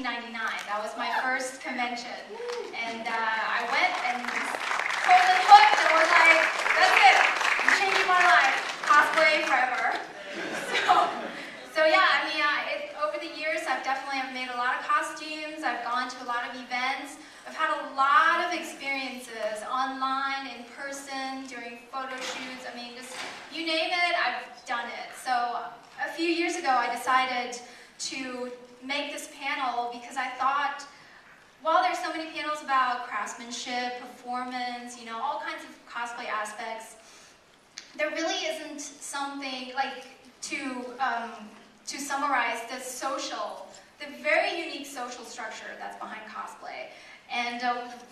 1999. That was my first convention. And I went and totally hooked and was like, that's it. I'm changing my life. Cosplay forever. So yeah, I mean, over the years, I've definitely made a lot of costumes. I've gone to a lot of events. I've had a lot of experiences online, in person, during photo shoots. I mean, just you name it, I've done it. So a few years ago, I decided to make this panel because I thought, while there's so many panels about craftsmanship, performance, you know, all kinds of cosplay aspects, there really isn't something like to summarize the very unique social structure that's behind cosplay. And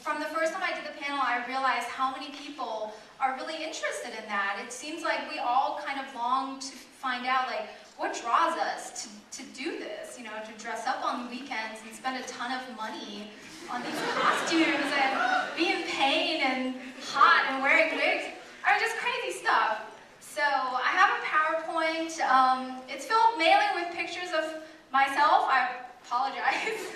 from the first time I did the panel, I realized how many people are really interested in that. It seems like we all kind of long to find out, like, what draws us to do this, you know, to dress up on weekends and spend a ton of money on these costumes and be in pain and hot and wearing wigs. I mean, just crazy stuff. So I have a PowerPoint. It's filled mainly with pictures of myself. I apologize.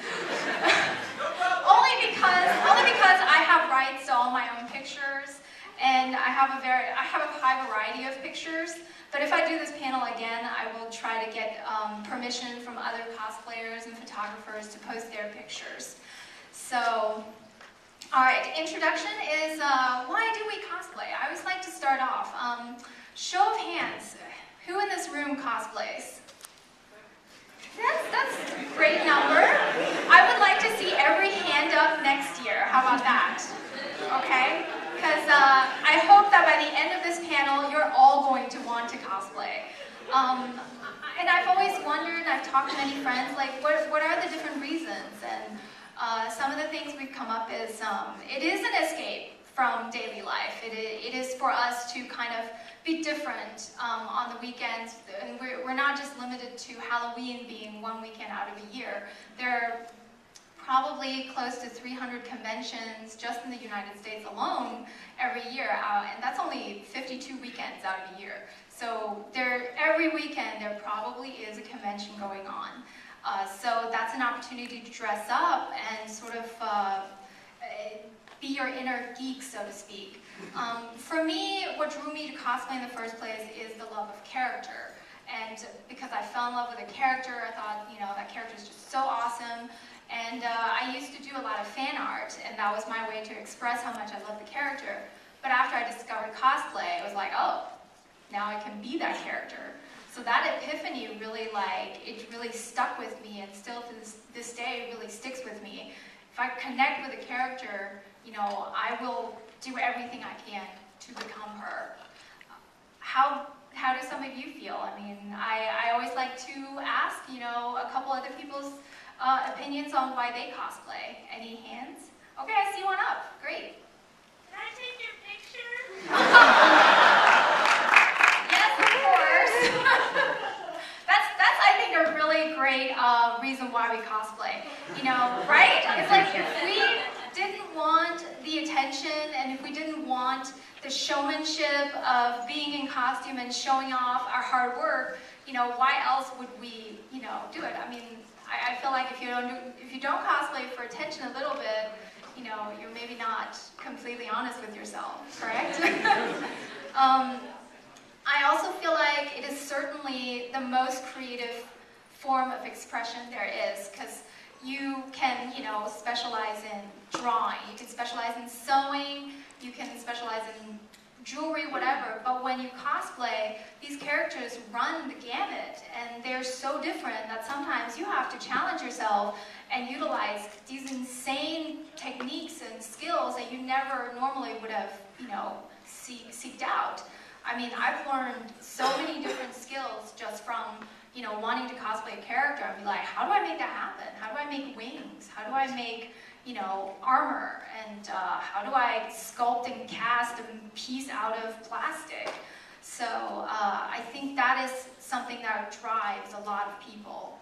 only because I have rights to all my own pictures, and I have a high variety of pictures. But if I do this panel again, I will try to get permission from other cosplayers and photographers to post their pictures. So, all right, introduction is why do we cosplay? I always like to start off. Show of hands, who in this room cosplays? That's a great number. I would like to see every hand up next year. How about that? Okay? Because I hope that by the end of this panel, you're all going to want to cosplay. And I've always wondered, I've talked to many friends, like, what are the different reasons? And some of the things we've come up is, it is an escape from daily life. It is for us to kind of be different on the weekends, and we're not just limited to Halloween being one weekend out of a year. There are probably close to 300 conventions just in the United States alone every year, and that's only 52 weekends out of a year. So every weekend there probably is a convention going on. So that's an opportunity to dress up and sort of be your inner geek, so to speak. For me, what drew me to cosplay in the first place is the love of character. And because I fell in love with a character, I thought, you know, that character is just so awesome. And I used to do a lot of fan art, and that was my way to express how much I love the character. But after I discovered cosplay, it was like, oh, now I can be that character. So that epiphany really, it really stuck with me, and still to this day really sticks with me. If I connect with a character, you know, I will do everything I can to become her. How do some of you feel? I mean, I always like to ask, you know, a couple other people's opinions on why they cosplay. Any hands? Okay, I see one up. Great. Can I take your picture? Yes, of course. That's I think a really great reason why we cosplay. You know, right? It's like if we didn't want the attention, and if we didn't want the showmanship of being in costume and showing off our hard work, you know, why else would we, you know, do it? I mean, I feel like if you don't cosplay for attention a little bit, you know, you're maybe not completely honest with yourself, correct? I also feel like it is certainly the most creative form of expression there is, because you can, you know, specialize in drawing, you can specialize in sewing, you can specialize in jewelry, whatever, but when you cosplay, these characters run the gamut, and they're so different that sometimes you have to challenge yourself and utilize these insane techniques and skills that you never normally would have, you know, seeked out. I mean, I've learned so many different skills just from, you know, wanting to cosplay a character and be like, how do I make that happen? How do I make wings? How do I make, you know, armor? And how do I sculpt and cast a piece out of plastic? So I think that is something that drives a lot of people.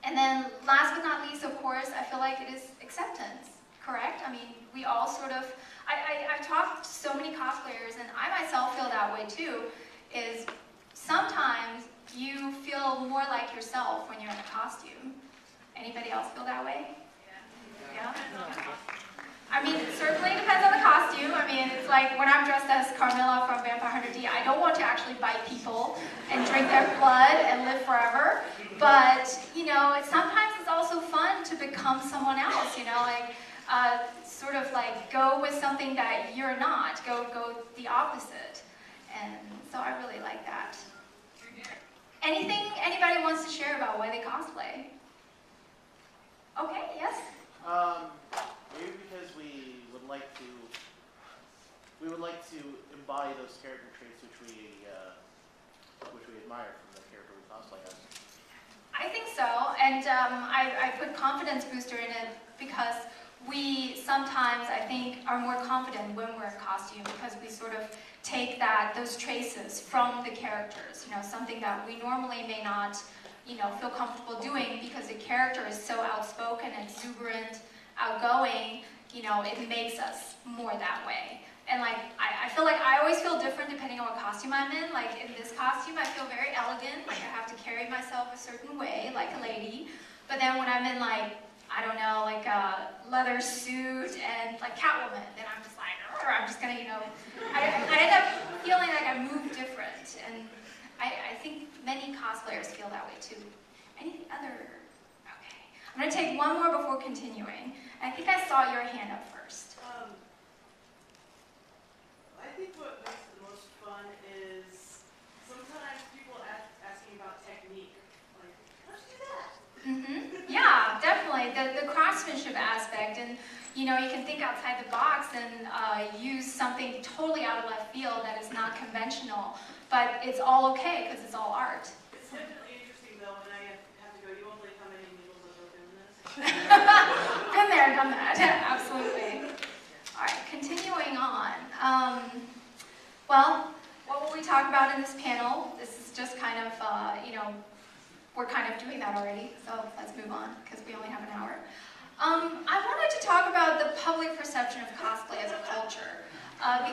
And then last but not least, of course, I feel like it is acceptance, correct? I mean, we all sort of, I've talked to so many cosplayers, and I myself feel that way too, is sometimes you feel more like yourself when you're in a costume. Anybody else feel that way? Yeah? I mean, it certainly depends on the costume. I mean, it's like when I'm dressed as Carmilla from Vampire Hunter D, I don't want to actually bite people and drink their blood and live forever. But, you know, sometimes it's also fun to become someone else, you know, like, sort of like go with something that you're not, go the opposite. And so I really like that. Anything anybody wants to share about why they cosplay? Okay, yes? Maybe because we would like to embody those character traits which we admire from the character we cosplay as. I think so, and I put confidence booster in it because we sometimes, I think, are more confident when we're in costume because we sort of take those traces from the characters, you know, something that we normally may not, you know, feel comfortable doing because the character is so outspoken, exuberant, outgoing, you know, it makes us more that way. And like, I feel like I always feel different depending on what costume I'm in. Like in this costume, I feel very elegant, like I have to carry myself a certain way, like a lady. But then when I'm in like, I don't know, like a leather suit and like Catwoman, then I'm just like, or I'm just gonna, you know, I end up feeling like I move different. And I think many cosplayers feel that way too. Any other? Okay. I'm gonna take one more before continuing. I think I saw your hand up first. I think what makes it the most fun is sometimes people asking about technique. Like, how'd you do that? Yeah, definitely. The craftsmanship aspect, and you know, you can think outside the box and use something totally out of left field that is not conventional, but it's all okay because it's all art. It's definitely interesting though when I have to go, you won't believe how many people are doing this. Been there, done that. Absolutely. All right, continuing on. Well, what will we talk about in this panel? This is just kind of, you know, we're kind of doing that already, so let's move on because we only have an hour. I wanted to talk about the public perception of cosplay as a culture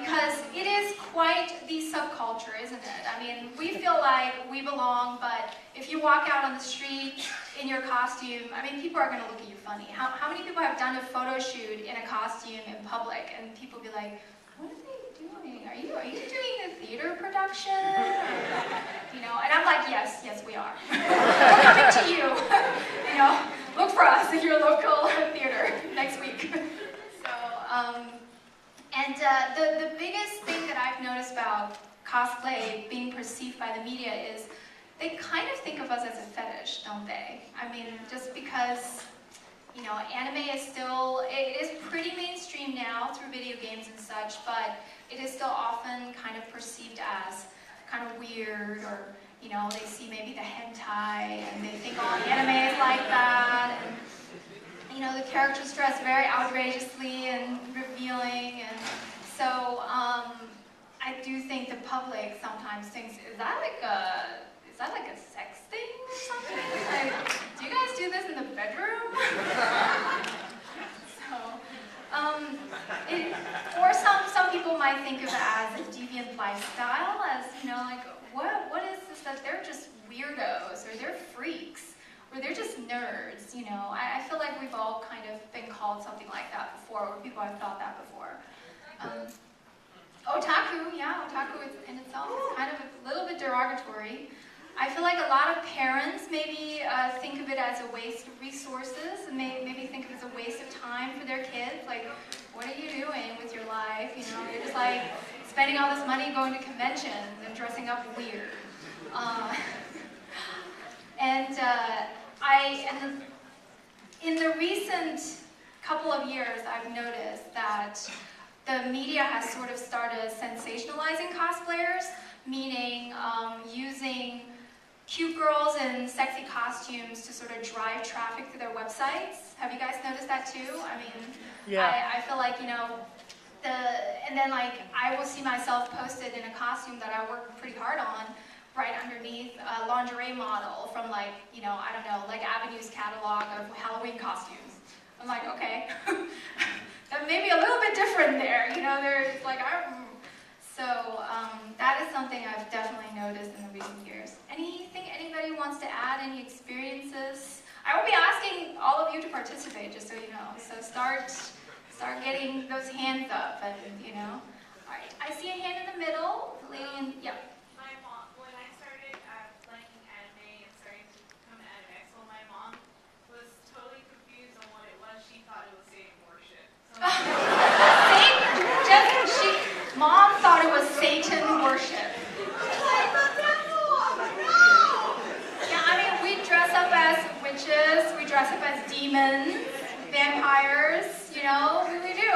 because it is quite the subculture, isn't it? I mean, we feel like we belong, but if you walk out on the street in your costume, I mean, people are going to look at you funny. How many people have done a photo shoot in a costume in public and people be like, what are they doing? Are you doing a theater production? You know, and I'm like, yes, we are. We're coming to you. You know, look for us at your local theater next week. So, and the biggest thing that I've noticed about cosplay being perceived by the media is they kind of think of us as a fetish, don't they? I mean, just because, you know, anime is still, it is pretty mainstream now through video games and such, but it is still often kind of perceived as kind of weird, or, you know, they see maybe the hentai and they think, oh, anime is like that, and, you know, the characters dress very outrageously and revealing, and so I do think the public sometimes thinks, is that like a sex thing or something? Like, do you guys do this in the bedroom? Or some people might think of it as a deviant lifestyle, as, you know, like, what is this that they're just weirdos, or they're freaks, or they're just nerds, you know? I feel like we've all kind of been called something like that before, or people have thought that before. Otaku, yeah, otaku in itself is kind of a little bit derogatory. I feel like a lot of parents maybe think of it as a waste of resources, and maybe think of it as a waste of time for their kids. Like, what are you doing with your life? You know, you're just like spending all this money going to conventions and dressing up weird. In the recent couple of years, I've noticed that the media has sort of started sensationalizing cosplayers, meaning using cute girls in sexy costumes to sort of drive traffic to their websites. Have you guys noticed that too? I mean, yeah. I feel like, you know, and then like I will see myself posted in a costume that I worked pretty hard on, right underneath a lingerie model from, like, you know, I don't know, like Avenue's catalog of Halloween costumes. I'm like, okay, that may be a little bit different there, you know, there's like, so that is something I've definitely noticed in the recent years. Anything anybody wants to add, any experiences? I will be asking all of you to participate, just so you know. So start getting those hands up, and you know. All right, I see a hand in the middle. The lady in, yeah. My mom, when I started liking anime and starting to come to Anime Expo, my mom was totally confused on what it was. She thought it was Satan worship. So Mom thought it was Satan worship. Yeah, I mean, we dress up as witches, we dress up as demons, vampires, you know, we do.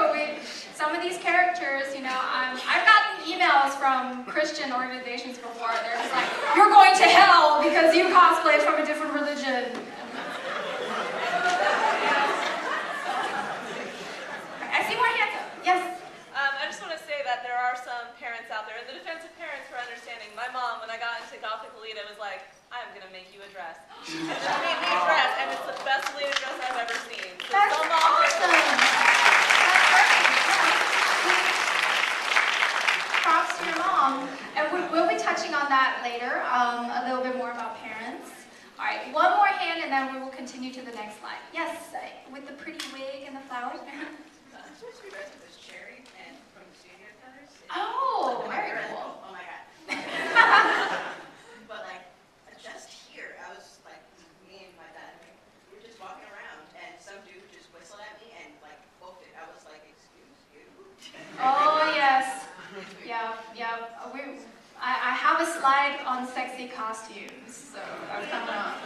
Some of these characters, you know, I've gotten emails from Christian organizations before. They're just like, you're going to hell because you cosplay from a different religion. I see more hands up. Yes? I just want to say that there are some parents out there, in the defense of parents for understanding. My mom, when I got into Gothic Alita, was like, I'm going to make you a dress. And she made me a dress, and it's the best Alita dress I've ever seen. So That's some awesome. moms That's great. Props to your mom. And we'll be touching on that later, a little bit more about parents. All right, one more hand, and then we will continue to the next slide. Yes, with the pretty wig and the flowers. Oh, very cool. Oh my god. But like, just here, I was like, me and my dad, we were just walking around, and some dude just whistled at me and like booked it. I was like, excuse you? Oh yes, yeah. I have a slide on sexy costumes, so that's coming up.